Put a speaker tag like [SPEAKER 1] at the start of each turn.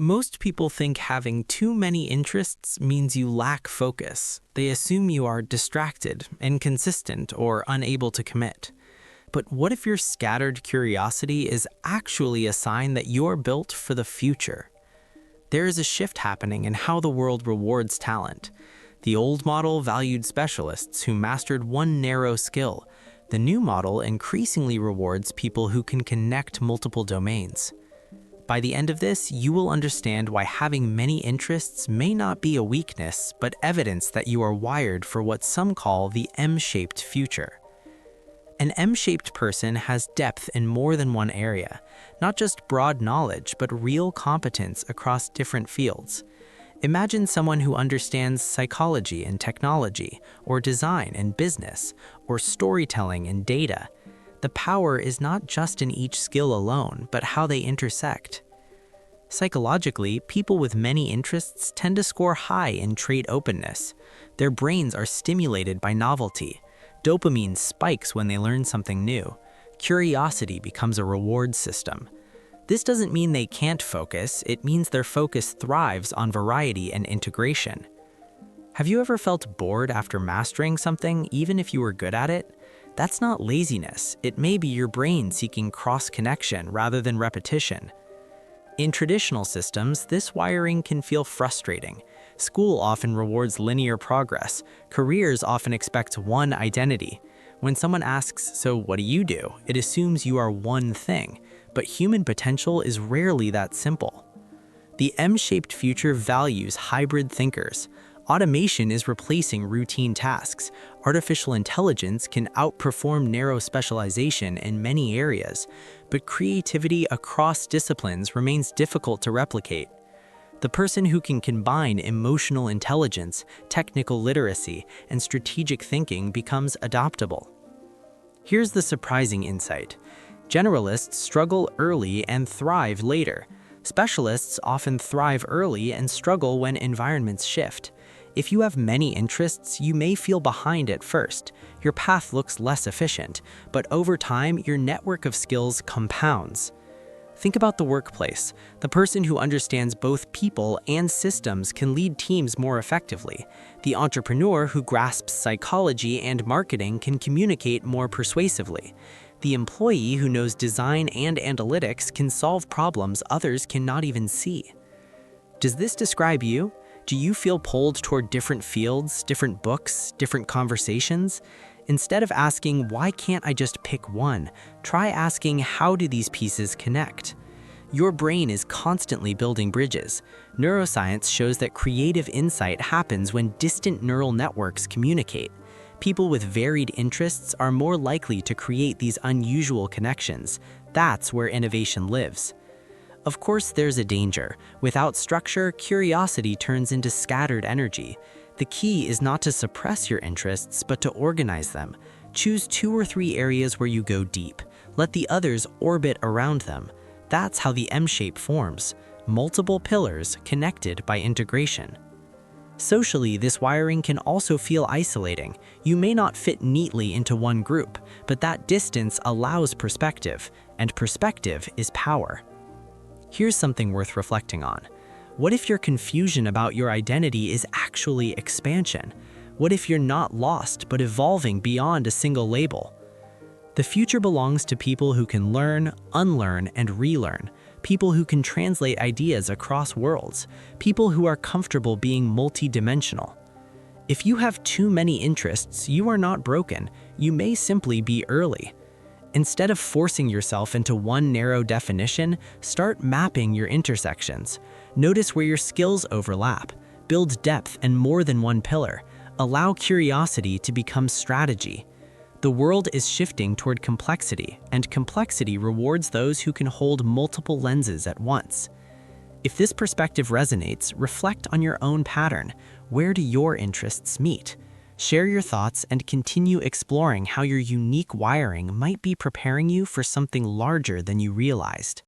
[SPEAKER 1] Most people think having too many interests means you lack focus. They assume you are distracted, inconsistent, or unable to commit. But what if your scattered curiosity is actually a sign that you're built for the future? There is a shift happening in how the world rewards talent. The old model valued specialists who mastered one narrow skill. The new model increasingly rewards people who can connect multiple domains. By the end of this, you will understand why having many interests may not be a weakness, but evidence that you are wired for what some call the M-shaped future. An M-shaped person has depth in more than one area, not just broad knowledge, but real competence across different fields. Imagine someone who understands psychology and technology, or design and business, or storytelling and data. The power is not just in each skill alone, but how they intersect. Psychologically, people with many interests tend to score high in trait openness. Their brains are stimulated by novelty. Dopamine spikes when they learn something new. Curiosity becomes a reward system. This doesn't mean they can't focus, it means their focus thrives on variety and integration. Have you ever felt bored after mastering something, even if you were good at it? That's not laziness, it may be your brain seeking cross-connection rather than repetition. In traditional systems, this wiring can feel frustrating. School often rewards linear progress. Careers often expect one identity. When someone asks, "So what do you do?" it assumes you are one thing, but human potential is rarely that simple. The M-shaped future values hybrid thinkers. Automation is replacing routine tasks. Artificial intelligence can outperform narrow specialization in many areas, but creativity across disciplines remains difficult to replicate. The person who can combine emotional intelligence, technical literacy, and strategic thinking becomes adaptable. Here's the surprising insight. Generalists struggle early and thrive later. Specialists often thrive early and struggle when environments shift. If you have many interests, you may feel behind at first. Your path looks less efficient, but over time, your network of skills compounds. Think about the workplace. The person who understands both people and systems can lead teams more effectively. The entrepreneur who grasps psychology and marketing can communicate more persuasively. The employee who knows design and analytics can solve problems others cannot even see. Does this describe you? Do you feel pulled toward different fields, different books, different conversations? Instead of asking, "Why can't I just pick one?" try asking, "How do these pieces connect?" Your brain is constantly building bridges. Neuroscience shows that creative insight happens when distant neural networks communicate. People with varied interests are more likely to create these unusual connections. That's where innovation lives. Of course, there's a danger. Without structure, curiosity turns into scattered energy. The key is not to suppress your interests, but to organize them. Choose 2 or 3 areas where you go deep. Let the others orbit around them. That's how the M-shape forms. Multiple pillars connected by integration. Socially, this wiring can also feel isolating. You may not fit neatly into one group, but that distance allows perspective, and perspective is power. Here's something worth reflecting on. What if your confusion about your identity is actually expansion? What if you're not lost but evolving beyond a single label? The future belongs to people who can learn, unlearn, and relearn. People who can translate ideas across worlds. People who are comfortable being multidimensional. If you have too many interests, you are not broken. You may simply be early. Instead of forcing yourself into one narrow definition, start mapping your intersections. Notice where your skills overlap. Build depth in more than one pillar. Allow curiosity to become strategy. The world is shifting toward complexity, and complexity rewards those who can hold multiple lenses at once. If this perspective resonates, reflect on your own pattern. Where do your interests meet? Share your thoughts and continue exploring how your unique wiring might be preparing you for something larger than you realized.